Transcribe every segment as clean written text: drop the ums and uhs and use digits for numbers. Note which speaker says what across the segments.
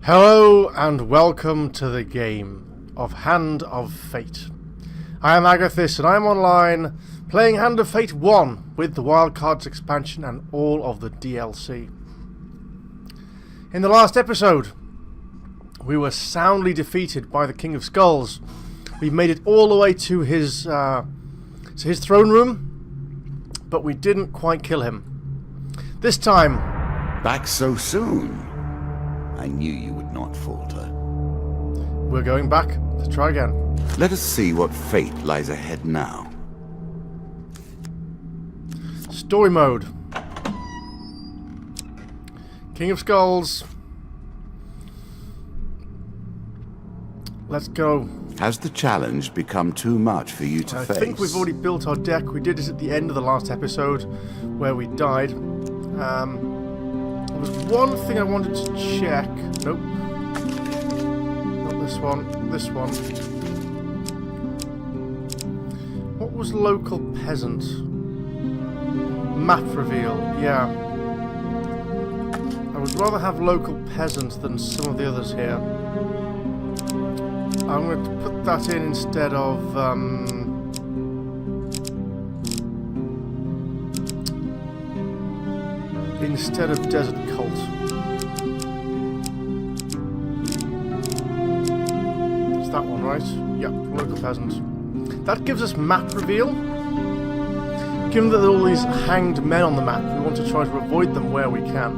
Speaker 1: Hello and welcome to the game of Hand of Fate. I am Agatheis and I am online playing Hand of Fate 1 with the Wildcards expansion and all of the DLC. In the last episode, we were soundly defeated by the King of Skulls. We made it all the way to his throne room, but we didn't quite kill him. This time...
Speaker 2: Back so soon? I knew you would not falter.
Speaker 1: We're going back to try again.
Speaker 2: Let us see what fate lies ahead now.
Speaker 1: Story mode. King of Skulls. Let's go.
Speaker 2: Has the challenge become too much for you to face?
Speaker 1: I think we've already built our deck. We did it at the end of the last episode where we died. There was one thing I wanted to check. Nope. Not this one. This one. What was local peasant? Map reveal. Yeah. I would rather have local peasant than some of the others here. I'm going to put that in instead of... instead of Desert Cult. It's that one, right? Yep, local peasant. That gives us map reveal. Given that there are all these hanged men on the map, we want to try to avoid them where we can.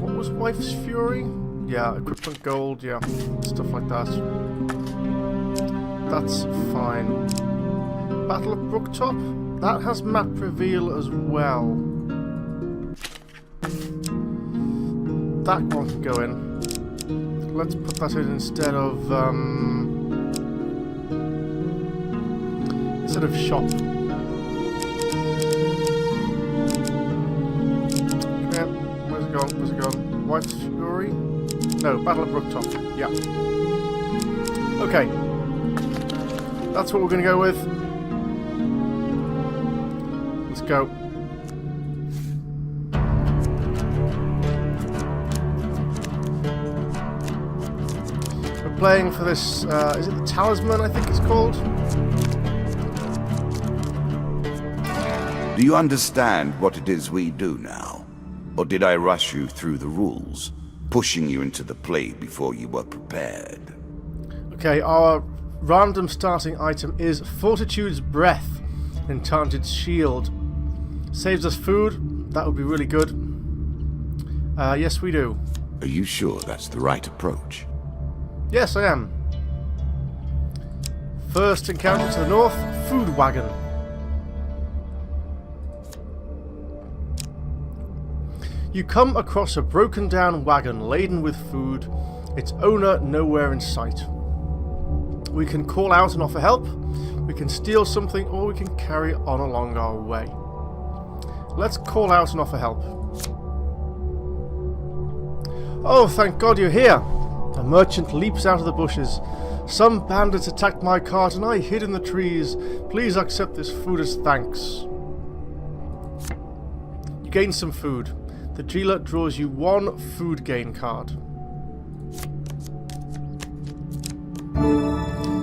Speaker 1: What was Wife's Fury? Yeah, equipment gold, yeah, stuff like that. That's fine. Battle of Brooktop? That has map reveal as well. That one can go in. Let's put that in instead of shop. Okay, where's it gone? Where's it gone? Wife's Fury? No, Battle of Brooktop. Yeah. Okay. That's what we're going to go with. Let's go. We're playing for this, is it the Talisman, I think it's called?
Speaker 2: Do you understand what it is we do now? Or did I rush you through the rules, pushing you into the play before you were prepared?
Speaker 1: Okay, our random starting item is Fortitude's Breath, Enchanted Shield. Saves us food, that would be really good. Yes we do.
Speaker 2: Are you sure that's the right approach?
Speaker 1: Yes, I am. First encounter to the north, Food Wagon. You come across a broken down wagon laden with food, its owner nowhere in sight. We can call out and offer help, we can steal something, or we can carry on along our way. Let's call out and offer help. Oh, thank God you're here! A merchant leaps out of the bushes. Some bandits attacked my cart and I hid in the trees. Please accept this food as thanks. You gain some food. The dealer draws you one food gain card.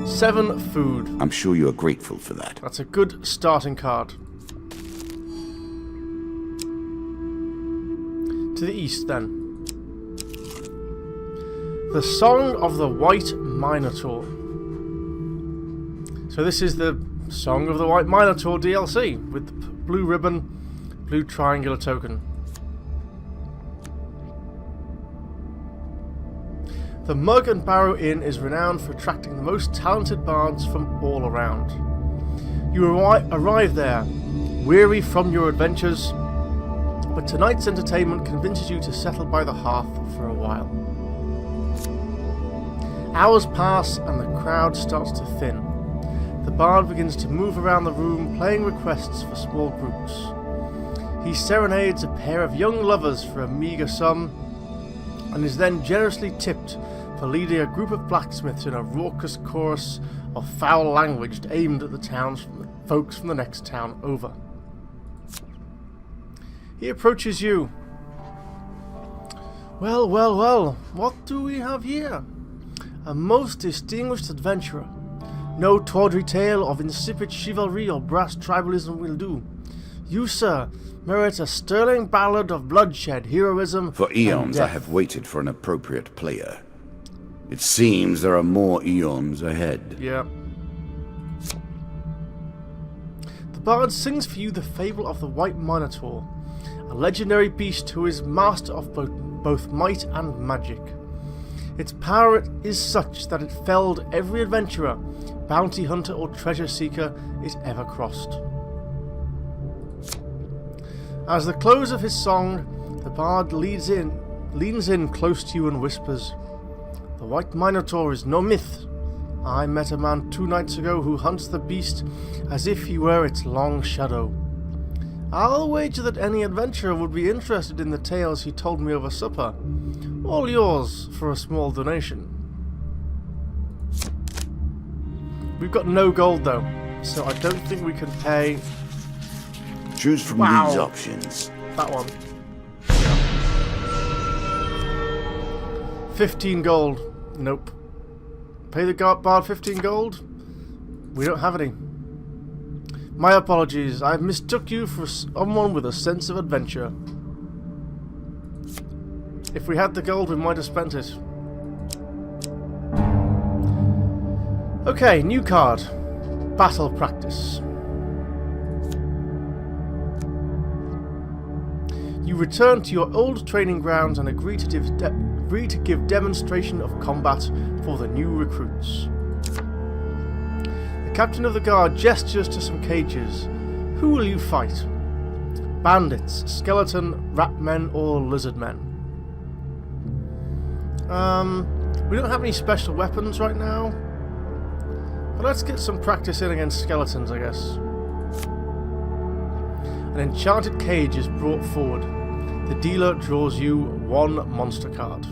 Speaker 1: 7 food.
Speaker 2: I'm sure you are grateful for that.
Speaker 1: That's a good starting card. To the east then. The Song of the White Minotaur. So this is the Song of the White Minotaur DLC with the blue ribbon, blue triangular token. The Mug and Barrow Inn is renowned for attracting the most talented bards from all around. You arrive there, weary from your adventures, but tonight's entertainment convinces you to settle by the hearth for a while. Hours pass and the crowd starts to thin. The bard begins to move around the room, playing requests for small groups. He serenades a pair of young lovers for a meagre sum, and is then generously tipped for leading a group of blacksmiths in a raucous chorus of foul language aimed at the folks from the next town over. He approaches you. Well, well, well, what do we have here? A most distinguished adventurer. No tawdry tale of insipid chivalry or brass tribalism will do. You, sir, merit a sterling ballad of bloodshed, heroism,
Speaker 2: For eons I have waited for an appropriate player. It seems there are more eons ahead.
Speaker 1: Yeah. The bard sings for you the fable of the White Minotaur, a legendary beast who is master of both might and magic. Its power is such that it felled every adventurer, bounty hunter or treasure seeker it ever crossed. As the close of his song, the bard leans in close to you and whispers, "The White Minotaur is no myth. I met a man 2 nights ago who hunts the beast as if he were its long shadow. I'll wager that any adventurer would be interested in the tales he told me over supper. All yours for a small donation." We've got no gold though, so I don't think we can pay.
Speaker 2: Choose from these options.
Speaker 1: That one. 15 gold. Nope. Pay the bard 15 gold? We don't have any. My apologies. I mistook you for someone with a sense of adventure. If we had the gold, we might have spent it. Okay, new card. Battle practice. You return to your old training grounds and agree to give demonstration of combat for the new recruits. The captain of the guard gestures to some cages. Who will you fight? Bandits, skeleton, rat men, or lizard men? We don't have any special weapons right now, but let's get some practice in against skeletons, I guess. An enchanted cage is brought forward. The dealer draws you 1 monster card.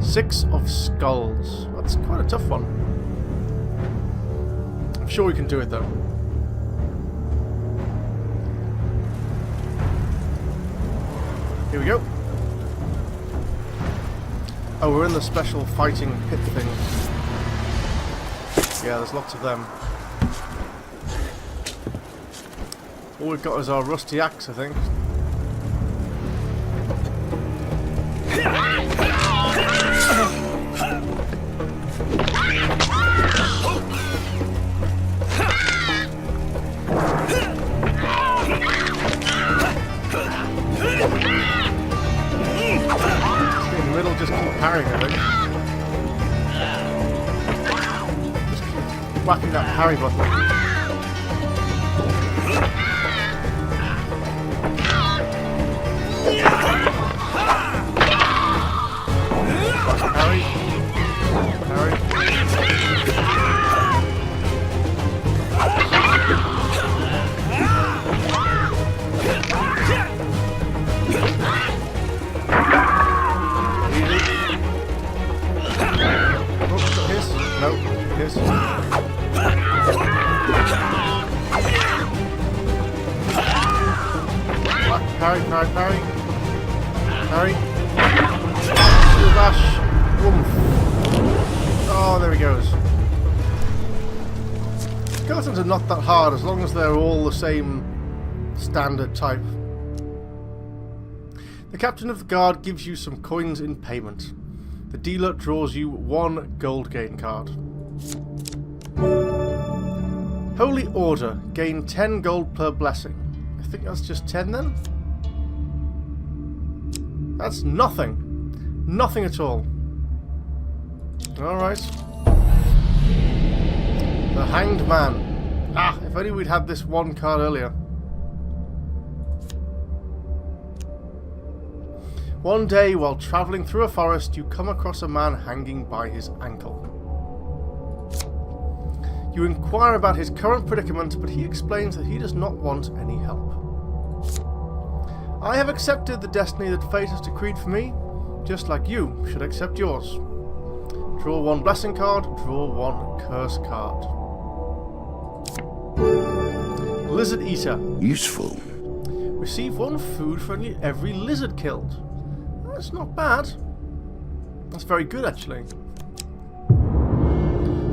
Speaker 1: 6 of skulls. That's quite a tough one. I'm sure we can do it though. Here we go. Oh, we're in the special fighting pit thing. Yeah, there's lots of them. All we've got is our rusty axe, I think. In the middle, just keep parrying, I think. Just keep whacking that parry button. Parry. Shield dash. Oomph. Oh, there he goes. Skeletons are not that hard as long as they're all the same standard type. The captain of the guard gives you some coins in payment. The dealer draws you 1 gold gain card. Holy Order. Gain 10 gold per blessing. I think that's just 10 then? That's nothing. Nothing at all. Alright. The Hanged Man. Ah, if only we'd had this 1 card earlier. One day, while travelling through a forest, you come across a man hanging by his ankle. You inquire about his current predicament, but he explains that he does not want any help. I have accepted the destiny that fate has decreed for me, just like you should accept yours. Draw 1 blessing card, draw 1 curse card. Lizard Eater.
Speaker 2: Useful.
Speaker 1: Receive 1 food for every lizard killed. That's not bad. That's very good, actually.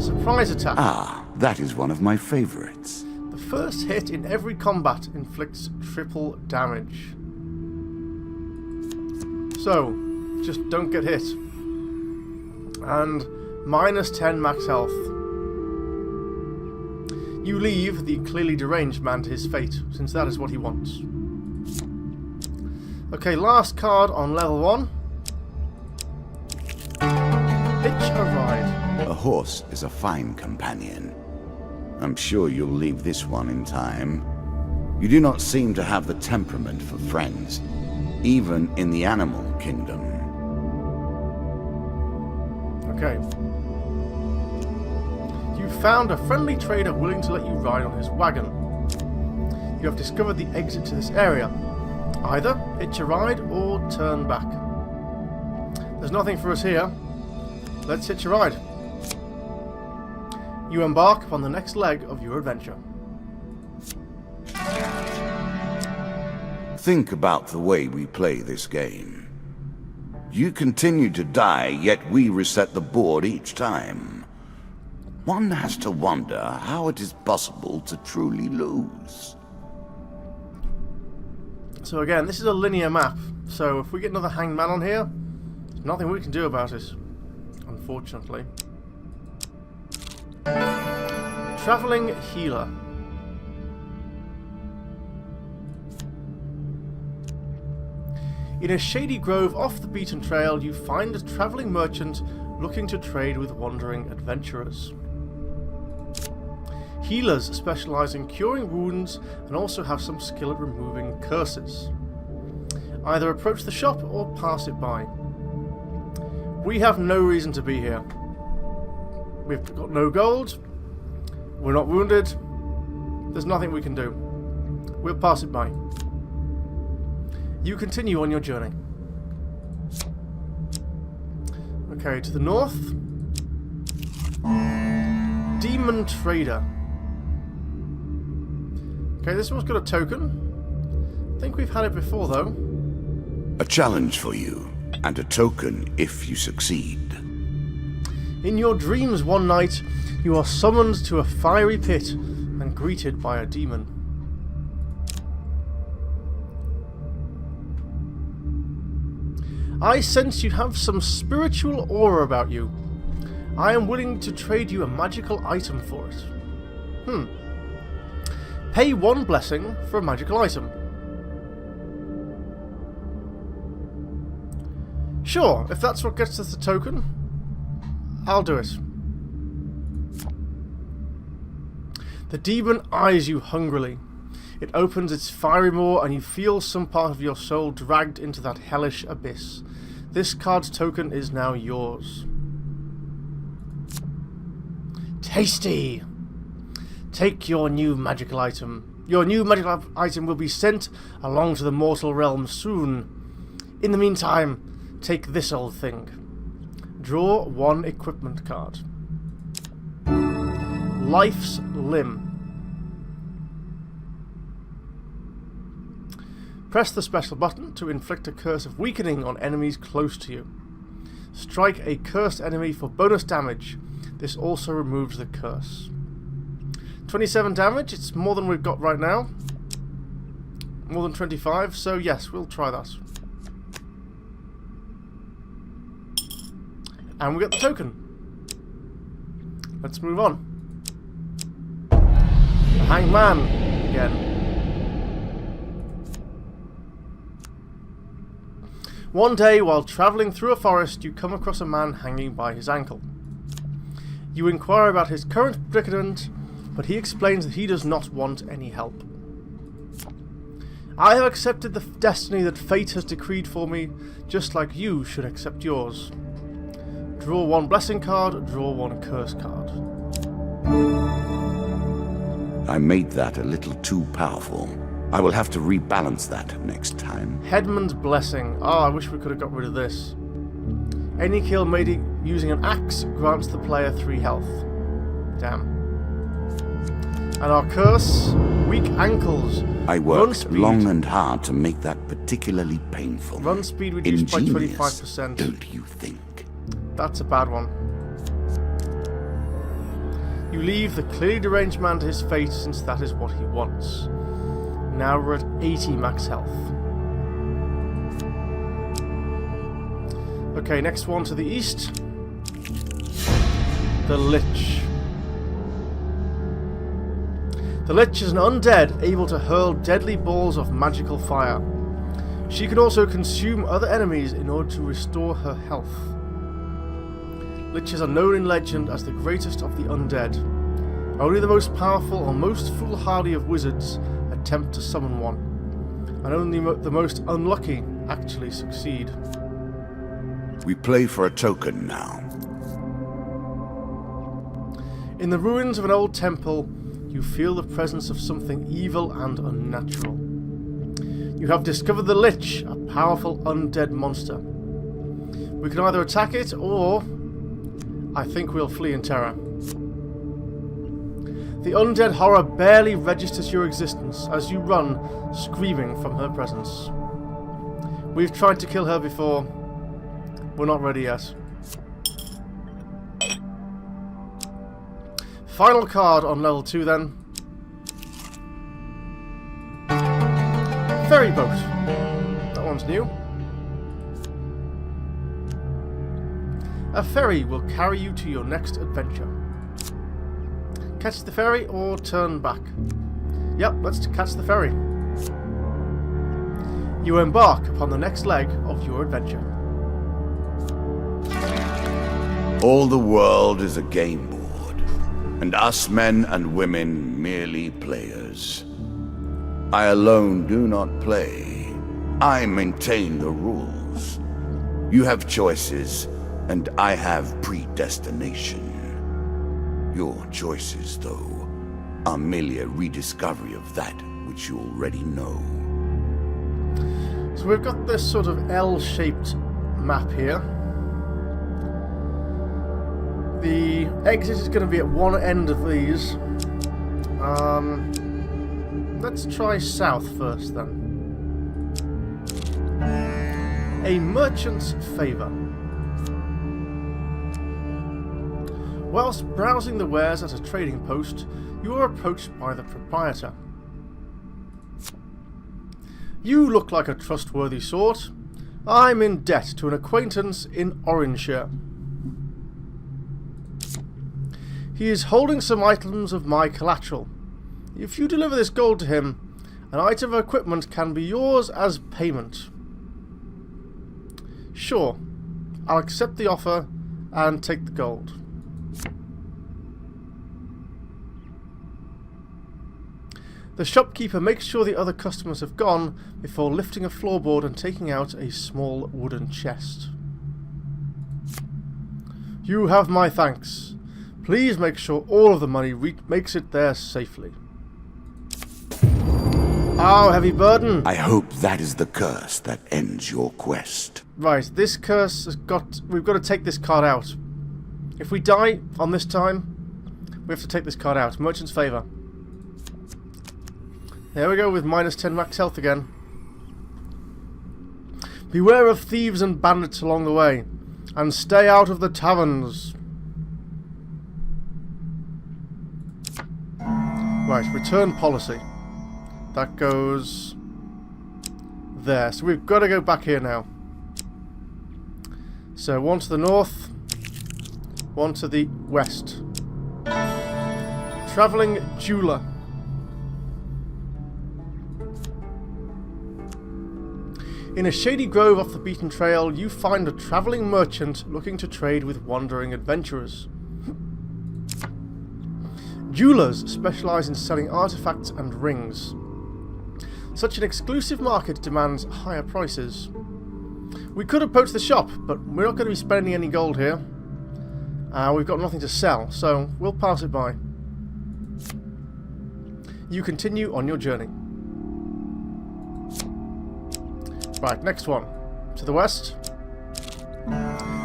Speaker 1: Surprise attack.
Speaker 2: Ah, that is one of my favorites.
Speaker 1: The first hit in every combat inflicts triple damage. So, just don't get hit. And minus 10 max health. You leave the clearly deranged man to his fate, since that is what he wants. Okay, last card on level 1. Hitch a ride.
Speaker 2: A horse is a fine companion. I'm sure you'll leave this one in time. You do not seem to have the temperament for friends, even in the animal kingdom.
Speaker 1: Okay. You found a friendly trader willing to let you ride on his wagon. You have discovered the exit to this area. Either hitch a ride or turn back. There's nothing for us here. Let's hitch a ride. You embark upon the next leg of your adventure.
Speaker 2: Think about the way we play this game. You continue to die, yet we reset the board each time. One has to wonder how it is possible to truly lose.
Speaker 1: So again, this is a linear map, so if we get another hanged man on here, there's nothing we can do about it, unfortunately. Travelling healer. In a shady grove off the beaten trail, you find a travelling merchant looking to trade with wandering adventurers. Healers specialise in curing wounds and also have some skill at removing curses. Either approach the shop or pass it by. We have no reason to be here. We've got no gold. We're not wounded. There's nothing we can do. We'll pass it by. You continue on your journey. Okay, to the north. Demon Trader. Okay, this one's got a token. I think we've had it before, though.
Speaker 2: A challenge for you, and a token if you succeed.
Speaker 1: In your dreams one night, you are summoned to a fiery pit and greeted by a demon. I sense you have some spiritual aura about you. I am willing to trade you a magical item for it. Pay 1 blessing for a magical item. Sure, if that's what gets us the token, I'll do it. The demon eyes you hungrily. It opens its fiery maw and you feel some part of your soul dragged into that hellish abyss. This card's token is now yours. Tasty! Take your new magical item. Your new magical item will be sent along to the mortal realm soon. In the meantime, take this old thing. Draw 1 equipment card. Life's Limb. Press the special button to inflict a curse of weakening on enemies close to you. Strike a cursed enemy for bonus damage. This also removes the curse. 27 damage, it's more than we've got right now. More than 25, so yes, we'll try that. And we get the token. Let's move on. The Hanged Man again. One day, while travelling through a forest, you come across a man hanging by his ankle. You inquire about his current predicament, but he explains that he does not want any help. I have accepted the destiny that fate has decreed for me, just like you should accept yours. Draw 1 blessing card, draw 1 curse card.
Speaker 2: I made that a little too powerful. I will have to rebalance that next time.
Speaker 1: Headman's Blessing. I wish we could have got rid of this. Any kill made using an axe grants the player 3 health. Damn. And our curse, weak ankles.
Speaker 2: I worked long and hard to make that particularly painful.
Speaker 1: Run speed reduced by 25%.
Speaker 2: Don't you think?
Speaker 1: That's a bad one. You leave the clearly deranged man to his fate, since that is what he wants. Now we're at 80 max health. Okay, next one to the east. The Lich. The Lich is an undead able to hurl deadly balls of magical fire. She can also consume other enemies in order to restore her health. Liches are known in legend as the greatest of the undead. Only the most powerful or most foolhardy of wizards attempt to summon one, and only the most unlucky actually succeed.
Speaker 2: We play for a token now.
Speaker 1: In the ruins of an old temple, you feel the presence of something evil and unnatural. You have discovered the Lich, a powerful undead monster. We can either attack it, or I think we'll flee in terror. The undead horror barely registers your existence as you run, screaming from her presence. We've tried to kill her before. We're not ready yet. Final card on level 2 then. Ferry boat. That one's new. A ferry will carry you to your next adventure. Catch the ferry or turn back? Yep, let's catch the ferry. You embark upon the next leg of your adventure.
Speaker 2: All the world is a game board, and us men and women merely players. I alone do not play. I maintain the rules. You have choices, and I have predestination. Your choices, though, are merely a rediscovery of that which you already know.
Speaker 1: So we've got this sort of L-shaped map here. The exit is going to be at one end of these. Let's try south first then. A merchant's favour. Whilst browsing the wares at a trading post, you are approached by the proprietor. You look like a trustworthy sort. I'm in debt to an acquaintance in Orangeshire. He is holding some items of my collateral. If you deliver this gold to him, an item of equipment can be yours as payment. Sure, I'll accept the offer and take the gold. The shopkeeper makes sure the other customers have gone before lifting a floorboard and taking out a small wooden chest. You have my thanks. Please make sure all of the money makes it there safely. Oh, heavy burden.
Speaker 2: I hope that is the curse that ends your quest.
Speaker 1: Right, this curse has we've got to take this card out. If we die on this time, we have to take this card out. Merchant's favour. There we go with minus 10 max health again. Beware of thieves and bandits along the way, and stay out of the taverns. Right, return policy. That goes there. So we've got to go back here now. So one to the north, one to the west. Travelling jeweler. In a shady grove off the beaten trail, you find a travelling merchant looking to trade with wandering adventurers. Jewelers specialise in selling artefacts and rings. Such an exclusive market demands higher prices. We could approach the shop, but we're not going to be spending any gold here. We've got nothing to sell, so we'll pass it by. You continue on your journey. Right, next one. To the west.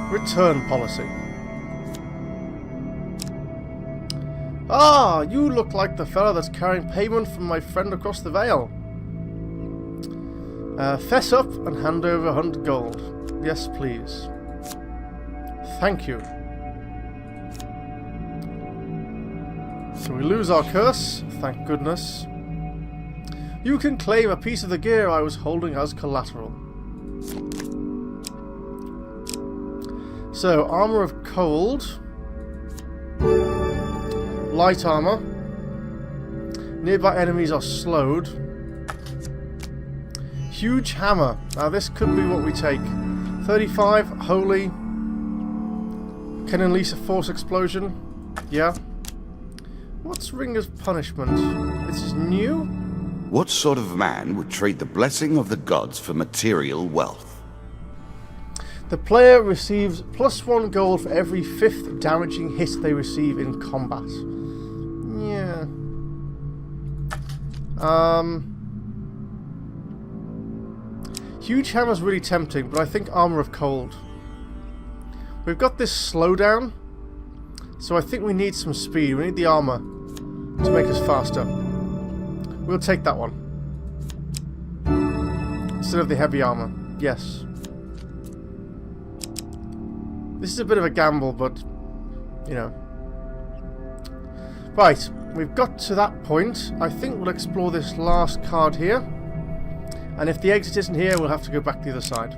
Speaker 1: Return policy. Ah, you look like the fellow that's carrying payment from my friend across the Vale. Fess up and hand over 100 gold. Yes, please. Thank you. So we lose our curse, thank goodness. You can claim a piece of the gear I was holding as collateral. So, armor of cold. Light armor. Nearby enemies are slowed. Huge hammer. Now this could be what we take. 35, holy. Can unleash a force explosion. Yeah. What's Ring of Punishment? This is new?
Speaker 2: What sort of man would trade the blessing of the gods for material wealth?
Speaker 1: The player receives +1 gold for every 5th damaging hit they receive in combat. Yeah. Huge hammer's really tempting, but I think armor of cold. We've got this slowdown, so I think we need some speed. We need the armor to make us faster. We'll take that one instead of the heavy armor. Yes. This is a bit of a gamble, but you know. Right, we've got to that point. I think we'll explore this last card here. And if the exit isn't here, we'll have to go back the other side.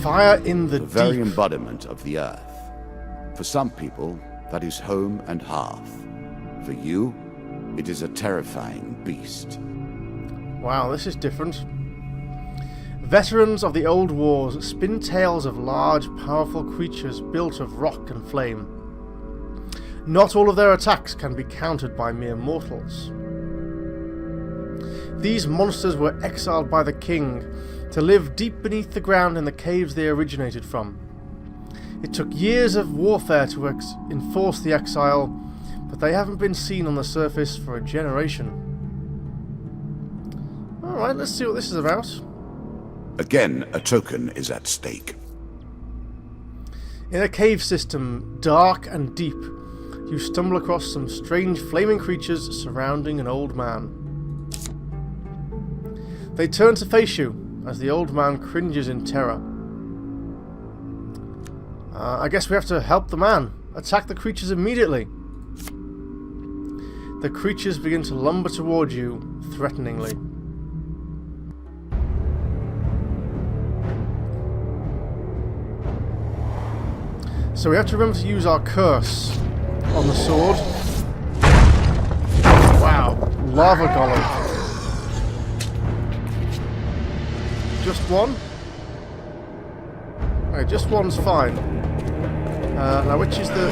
Speaker 1: Fire in the
Speaker 2: very
Speaker 1: deep.
Speaker 2: embodiment of the earth. For some people, that is home and hearth. For you, it is a terrifying beast.
Speaker 1: Wow, this is different. Veterans of the old wars spin tales of large, powerful creatures built of rock and flame. Not all of their attacks can be countered by mere mortals. These monsters were exiled by the king to live deep beneath the ground in the caves they originated from. It took years of warfare to enforce the exile, but they haven't been seen on the surface for a generation. Alright, let's see what this is about.
Speaker 2: Again, a token is at stake.
Speaker 1: In a cave system, dark and deep, you stumble across some strange flaming creatures surrounding an old man. They turn to face you as the old man cringes in terror. I guess we have to help the man. Attack the creatures immediately. The creatures begin to lumber toward you, threateningly. So we have to remember to use our curse on the sword. Wow, lava golem. Just one? Okay, just one's fine. Now which is the...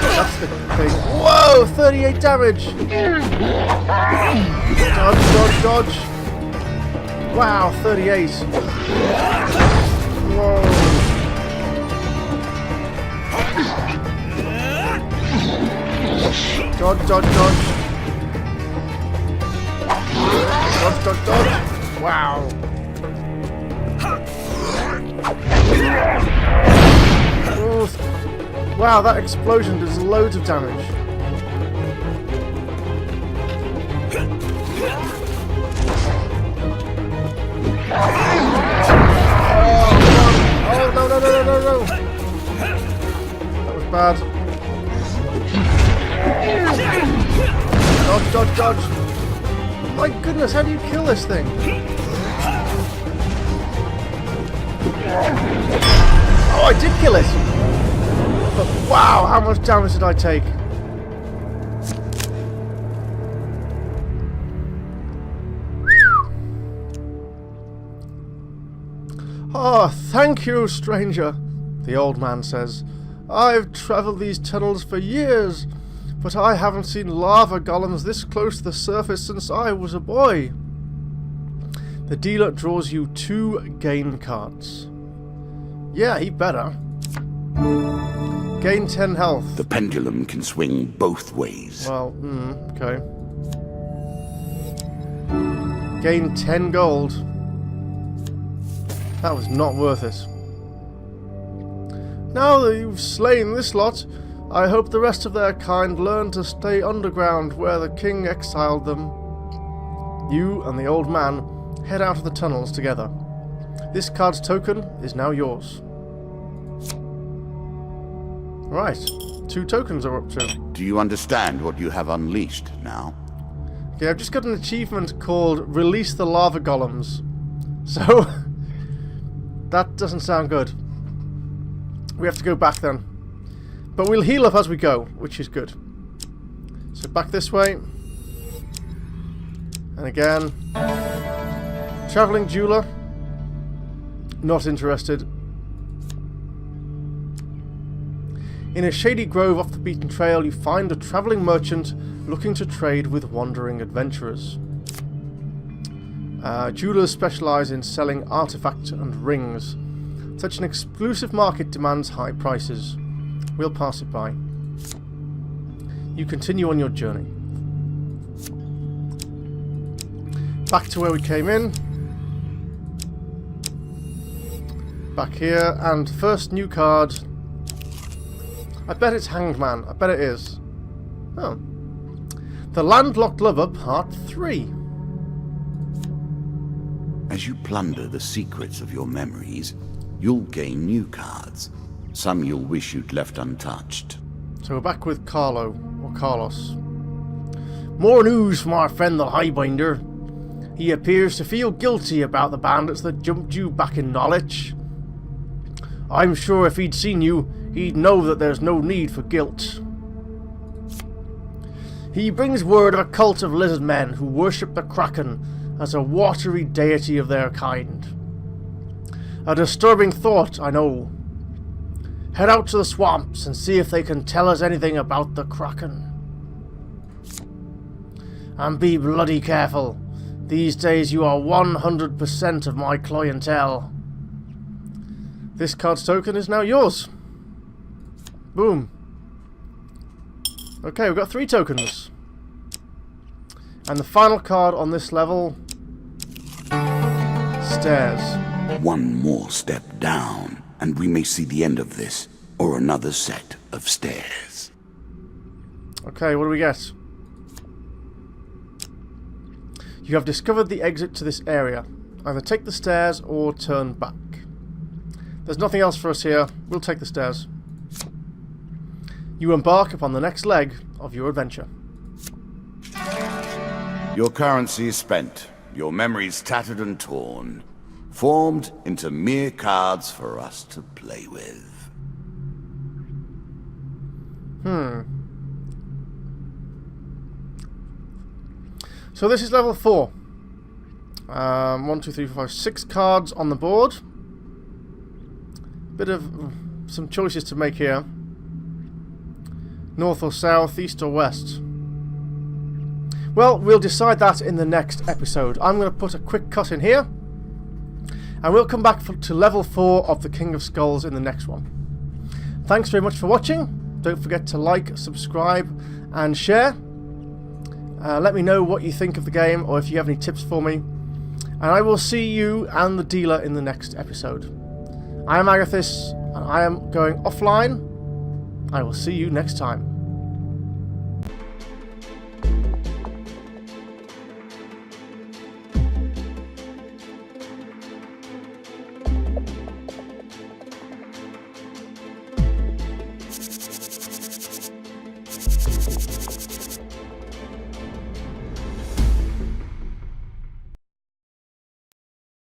Speaker 1: That's the thing. Whoa, 38 damage! Dodge, dodge, dodge. Wow, 38. Whoa. Dodge, dodge, dodge. Dodge, dodge, dodge. Wow. Oh, wow, that explosion does loads of damage. Oh, no, no, no, no, no, no. That was bad. Dodge, dodge, dodge. My goodness, how do you kill this thing? Oh, I did kill it! But wow, how much damage did I take? Oh, thank you, stranger, the old man says. I've travelled these tunnels for years, but I haven't seen lava golems this close to the surface since I was a boy. The dealer draws you 2 game cards. Yeah, he better. Gain 10 health.
Speaker 2: The pendulum can swing both ways.
Speaker 1: Well, okay. Gain 10 gold. That was not worth it. Now that you've slain this lot, I hope the rest of their kind learn to stay underground where the king exiled them. You and the old man head out of the tunnels together. This card's token is now yours. Right, 2 tokens are up to.
Speaker 2: Do you understand what you have unleashed now?
Speaker 1: Okay, I've just got an achievement called Release the Lava Golems. So, that doesn't sound good. We have to go back then. But we'll heal up as we go, which is good. So back this way. And again. Travelling jeweler. Not interested. In a shady grove off the beaten trail, you find a travelling merchant looking to trade with wandering adventurers. Jewelers specialise in selling artefacts and rings. Such an exclusive market demands high prices. We'll pass it by. You continue on your journey. Back to where we came in. Back here, and first new card. I bet it's Hanged Man. I bet it is. Oh. The Landlocked Lover, Part 3.
Speaker 2: As you plunder the secrets of your memories, you'll gain new cards. Some you'll wish you'd left untouched.
Speaker 1: So we're back with Carlo, or Carlos. More news from our friend the Highbinder. He appears to feel guilty about the bandits that jumped you back in Knowledge. I'm sure if he'd seen you, he'd know that there's no need for guilt. He brings word of a cult of lizard men who worship the Kraken as a watery deity of their kind. A disturbing thought, I know. Head out to the swamps and see if they can tell us anything about the Kraken. And be bloody careful. These days you are 100% of my clientele. This card's token is now yours. Boom. Okay, we've got 3 tokens. And the final card on this level... Stairs.
Speaker 2: One more step down, and we may see the end of this, or another set of stairs.
Speaker 1: Okay, what do we get? You have discovered the exit to this area. Either take the stairs or turn back. There's nothing else for us here. We'll take the stairs. You embark upon the next leg of your adventure.
Speaker 2: Your currency is spent, your memories tattered and torn, formed into mere cards for us to play with.
Speaker 1: So this is level 4. 1, 2, 3, 4, 5, 6 cards on the board. Bit of some choices to make here. North or south, east or west. Well, we'll decide that in the next episode. I'm going to put a quick cut in here. And we'll come back to level 4 of the King of Skulls in the next one. Thanks very much for watching. Don't forget to like, subscribe and share. Let me know what you think of the game or if you have any tips for me. And I will see you and the dealer in the next episode. I am Agatheis and I am going offline. I will see you next time.